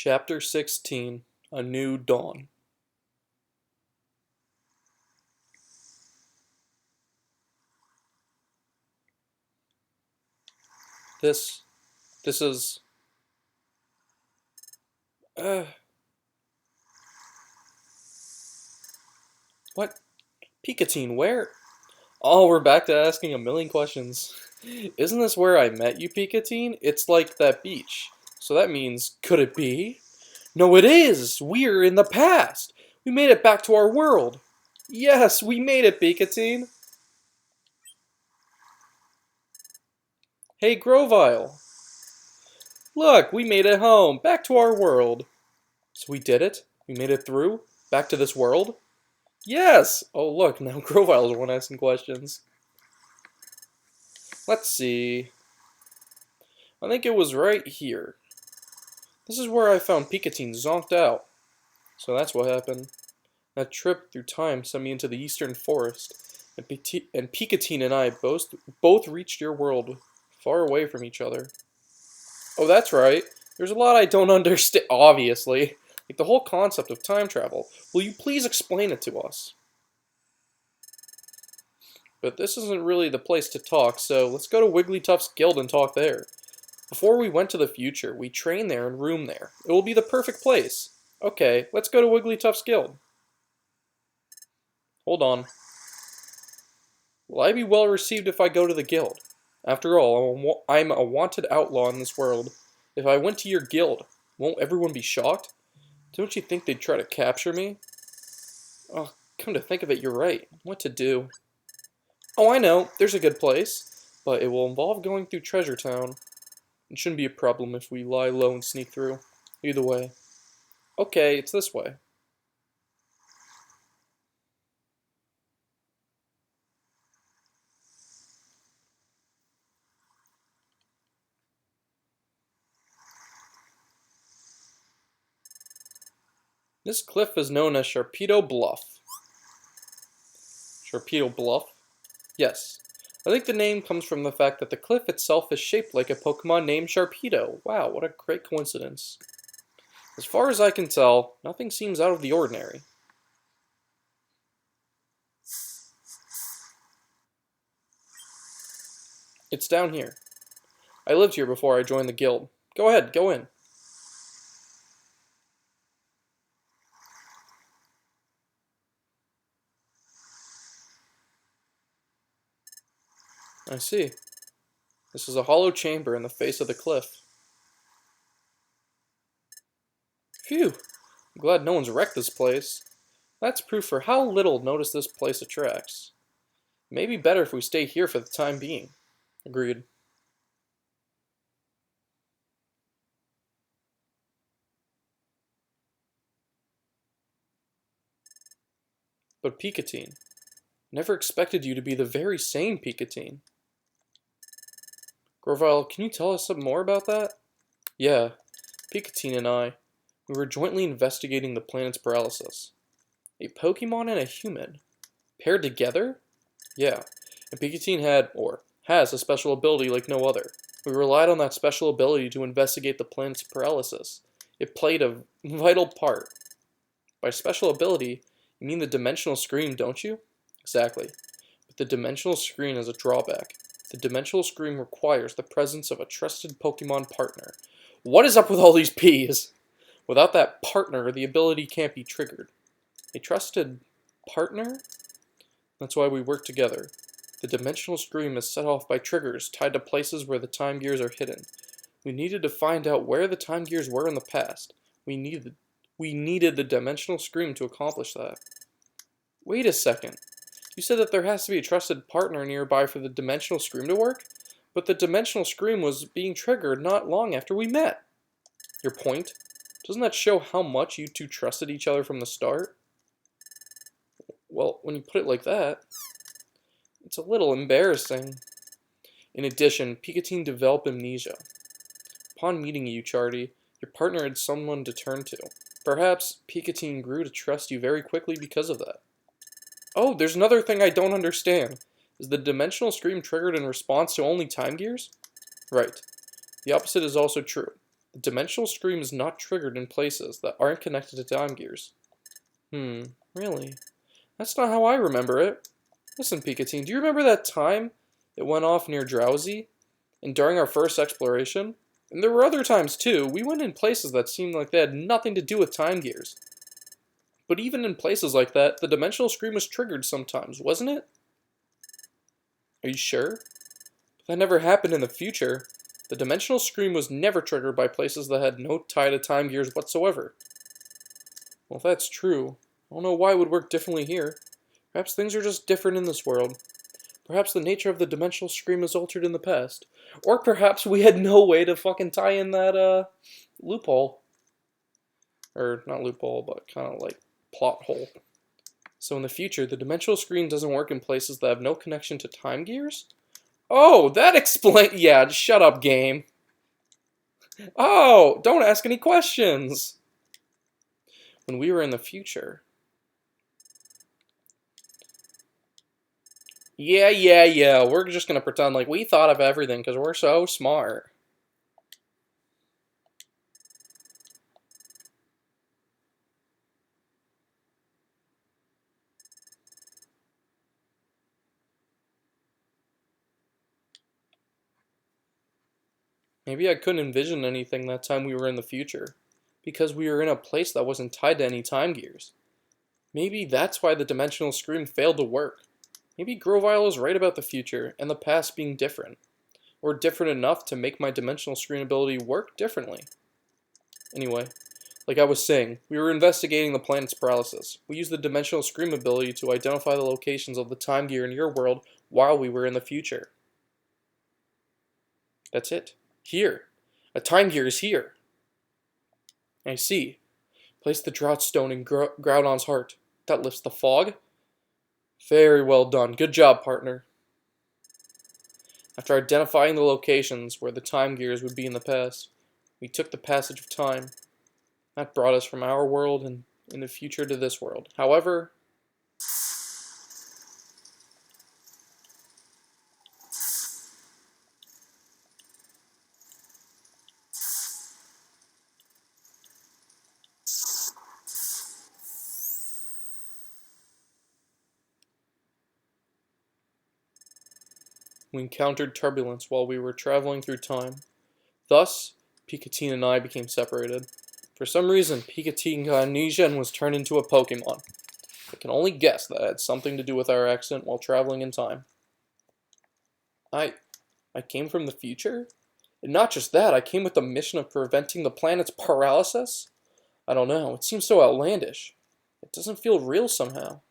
Chapter 16 A New Dawn. This is uh what? Picatine, where? Oh, we're back to asking a million questions. Isn't this where I met you, Picatine? It's like that beach. So that means, could it be? No, it is! We're in the past! We made it back to our world! Yes, we made it, Picatine! Hey, Grovile! Look, we made it home! Back to our world! So we did it? We made it through? Back to this world? Yes! Oh, look, now Grovile's the one asking questions. Let's see. I think it was right here. This is where I found Picatine zonked out. So that's what happened. That trip through time sent me into the eastern forest, and Picatine and I both reached your world, far away from each other. Oh, that's right. There's a lot I don't understand, obviously. Like the whole concept of time travel. Will you please explain it to us? But this isn't really the place to talk, so let's go to Wigglytuff's guild and talk there. Before we went to the future, we trained there and roomed there. It will be the perfect place. Okay, let's go to Wigglytuff's guild. Hold on. Will I be well received if I go to the guild? After all, I'm a wanted outlaw in this world. If I went to your guild, won't everyone be shocked? Don't you think they'd try to capture me? Oh, come to think of it, you're right. What to do? Oh, I know. There's a good place. But it will involve going through Treasure Town. It shouldn't be a problem if we lie low and sneak through. Either way. Okay, it's this way. This cliff is known as Sharpedo Bluff. Sharpedo Bluff? Yes. I think the name comes from the fact that the cliff itself is shaped like a Pokemon named Sharpedo. Wow, what a great coincidence. As far as I can tell, nothing seems out of the ordinary. It's down here. I lived here before I joined the guild. Go ahead, go in. I see. This is a hollow chamber in the face of the cliff. Phew, I'm glad no one's wrecked this place. That's proof for how little notice this place attracts. It may be better if we stay here for the time being. Agreed. But Picatine, never expected you to be the very same Picatine. Grovile, can you tell us some more about that? Yeah, Picatine and I, we were jointly investigating the planet's paralysis. A Pokemon and a human. Paired together? Yeah, and Picatine had, or has, a special ability like no other. We relied on that special ability to investigate the planet's paralysis. It played a vital part. By special ability, you mean the dimensional screen, don't you? Exactly. But the dimensional screen has a drawback. The dimensional screen requires the presence of a trusted Pokemon partner. What is up with all these P's? Without that partner, the ability can't be triggered. A trusted partner? That's why we work together. The dimensional screen is set off by triggers tied to places where the time gears are hidden. We needed to find out where the time gears were in the past. We needed the dimensional screen to accomplish that. Wait a second. You said that there has to be a trusted partner nearby for the dimensional screen to work? But the dimensional screen was being triggered not long after we met. Your point? Doesn't that show how much you two trusted each other from the start? Well, when you put it like that, it's a little embarrassing. In addition, Picatine developed amnesia. Upon meeting you, Chardy, your partner had someone to turn to. Perhaps Picatine grew to trust you very quickly because of that. Oh, there's another thing I don't understand. Is the dimensional scream triggered in response to only time gears? Right. The opposite is also true. The dimensional scream is not triggered in places that aren't connected to time gears. Really? That's not how I remember it. Listen, Pikachu, do you remember that time it went off near Drowsy? And during our first exploration? And there were other times too. We went in places that seemed like they had nothing to do with time gears. But even in places like that, the dimensional scream was triggered sometimes, wasn't it? Are you sure? That never happened in the future. The dimensional scream was never triggered by places that had no tie to time gears whatsoever. Well, if that's true, I don't know why it would work differently here. Perhaps things are just different in this world. Perhaps the nature of the dimensional scream is altered in the past. Or perhaps we had no way to fucking tie in that, loophole. Or, not loophole, but kind of like plot hole. So in the future, the dimensional screen doesn't work in places that have no connection to time gears? Oh, that explains... Yeah, shut up, game. Oh, don't ask any questions. When we were in the future... Yeah. We're just gonna pretend like we thought of everything because we're so smart. Maybe I couldn't envision anything that time we were in the future, because we were in a place that wasn't tied to any time gears. Maybe that's why the dimensional scream failed to work. Maybe Grovyle is right about the future and the past being different, or different enough to make my dimensional screen ability work differently. Anyway, like I was saying, we were investigating the planet's paralysis. We used the dimensional scream ability to identify the locations of the time gear in your world while we were in the future. That's it. Here. A time gear is here. I see. Place the drought stone in Groudon's heart. That lifts the fog. Very well done. Good job, partner. After identifying the locations where the time gears would be in the past, we took the passage of time. That brought us from our world and in the future to this world. However, we encountered turbulence while we were traveling through time. Thus, Pikachu and I became separated. For some reason, Pikachu got amnesia and was turned into a Pokemon. I can only guess that had something to do with our accident while traveling in time. I came from the future? And not just that, I came with the mission of preventing the planet's paralysis? I don't know, it seems so outlandish. It doesn't feel real somehow.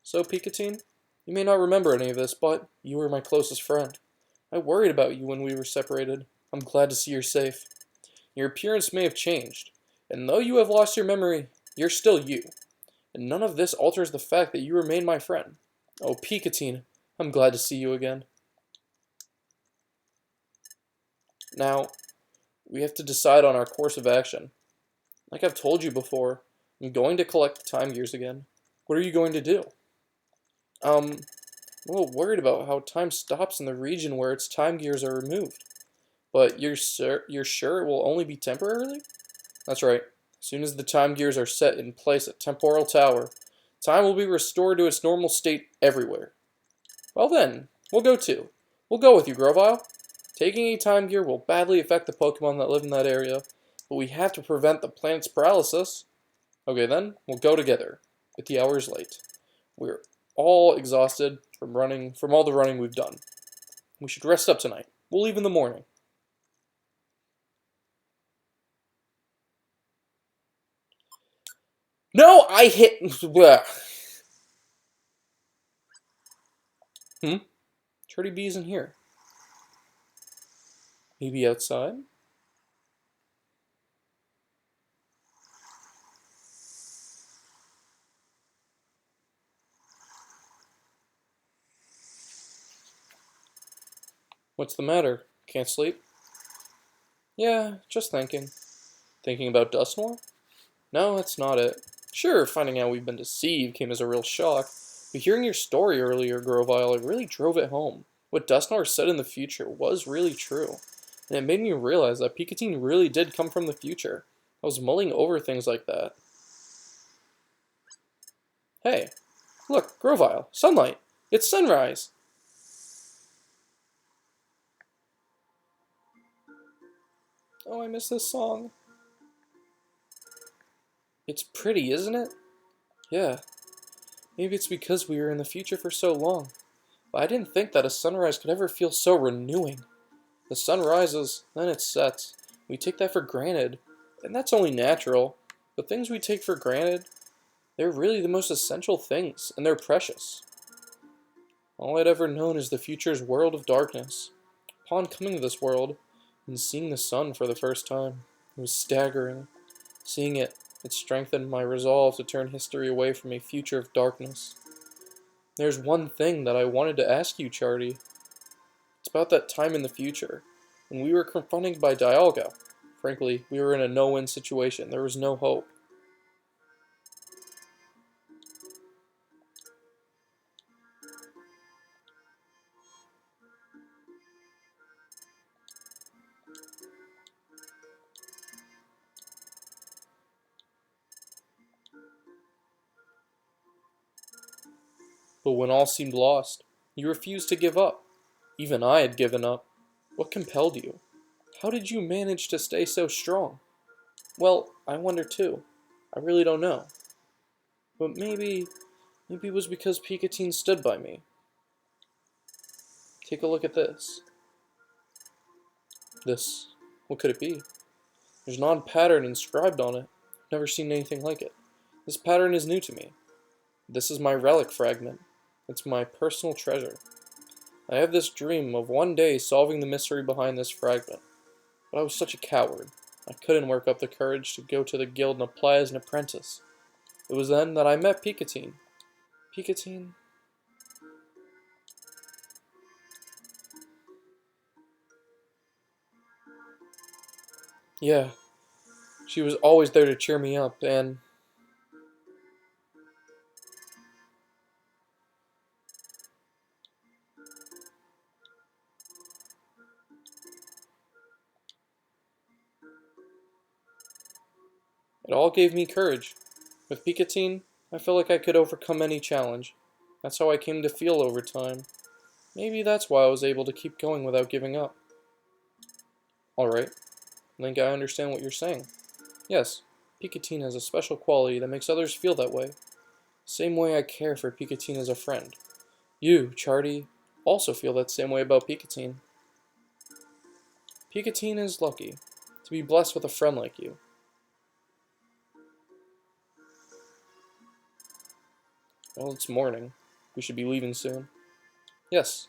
So, Pikachu, you may not remember any of this, but you were my closest friend. I worried about you when we were separated. I'm glad to see you're safe. Your appearance may have changed, and though you have lost your memory, you're still you. And none of this alters the fact that you remain my friend. Oh, Pikachu, I'm glad to see you again. Now, we have to decide on our course of action. Like I've told you before, I'm going to collect the time gears again. What are you going to do? I'm a little worried about how time stops in the region where its time gears are removed. But you're sure it will only be temporarily? That's right. As soon as the time gears are set in place at Temporal Tower, time will be restored to its normal state everywhere. Well then, we'll go too. We'll go with you, Grovyle. Taking a time gear will badly affect the Pokemon that live in that area, but we have to prevent the planet's paralysis. Okay then, we'll go together. But the hour is late. We're all exhausted from all the running we've done. We should rest up tonight. We'll leave in the morning. No, I hit... Turdy B isn't here. Maybe outside? What's the matter? Can't sleep? Yeah, just thinking. Thinking about Dusknoir? No, that's not it. Sure, finding out we've been deceived came as a real shock, but hearing your story earlier, Grovyle, it really drove it home. What Dusknoir said in the future was really true. and it made me realize that Picatine really did come from the future. I was mulling over things like that. Hey, look, Grovyle, sunlight! It's sunrise! Oh, I miss this song. It's pretty, isn't it? Yeah. Maybe it's because we were in the future for so long. But I didn't think that a sunrise could ever feel so renewing. The sun rises, then it sets. We take that for granted, and that's only natural. The things we take for granted, they're really the most essential things, and they're precious. All I'd ever known is the future's world of darkness. Upon coming to this world, and seeing the sun for the first time, it was staggering. Seeing it, it strengthened my resolve to turn history away from a future of darkness. There's one thing that I wanted to ask you, Charty. It's about that time in the future, when we were confronted by Dialga. Frankly, we were in a no-win situation. There was no hope. But when all seemed lost, you refused to give up. Even I had given up. What compelled you? How did you manage to stay so strong? Well, I wonder too. I really don't know. But maybe it was because Picatine stood by me. Take a look at this. This, what could it be? There's an odd pattern inscribed on it. Never seen anything like it. This pattern is new to me. This is my relic fragment. It's my personal treasure. I have this dream of one day solving the mystery behind this fragment. But I was such a coward. I couldn't work up the courage to go to the guild and apply as an apprentice. It was then that I met Picatine. Picatine? Yeah. She was always there to cheer me up, and it all gave me courage. With Picatine, I felt like I could overcome any challenge. That's how I came to feel over time. Maybe that's why I was able to keep going without giving up. Alright, I think I understand what you're saying. Yes, Picatine has a special quality that makes others feel that way. Same way I care for Picatine as a friend. You, Charty, also feel that same way about Picatine. Picatine is lucky to be blessed with a friend like you. Well, it's morning. We should be leaving soon. Yes.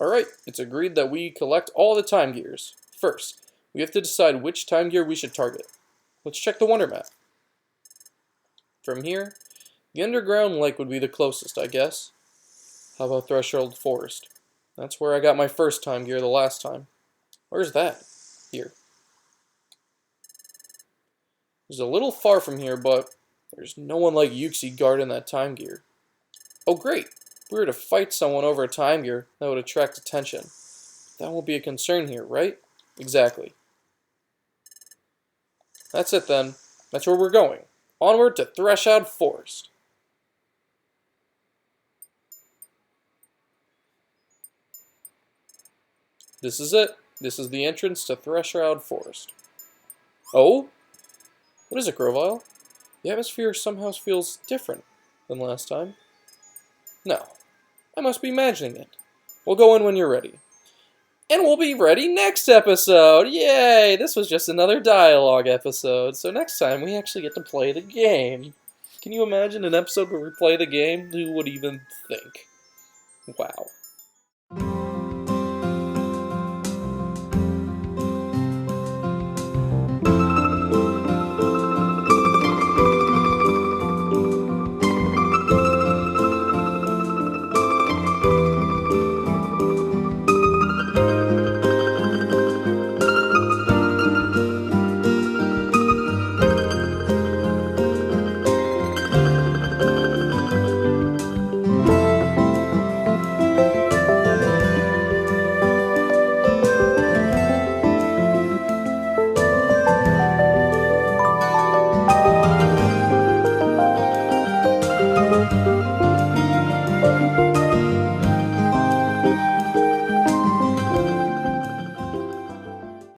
Alright, it's agreed that we collect all the time gears. First, we have to decide which time gear we should target. Let's check the wonder map. From here, the underground lake would be the closest, I guess. How about Threshold Forest? That's where I got my first time gear the last time. Where's that? Here. It's a little far from here, but there's no one like Yuxi guarding that time gear. Oh great! If we were to fight someone over a time gear, that would attract attention. That won't be a concern here, right? Exactly. That's it then. That's where we're going. Onward to Threshold Forest. This is it. This is the entrance to Threshold Forest. Oh? What is it, Grovyle? The atmosphere somehow feels different than last time. No. I must be imagining it. We'll go in when you're ready. And we'll be ready next episode! Yay! This was just another dialogue episode, so next time we actually get to play the game. Can you imagine an episode where we play the game? Who would even think? Wow.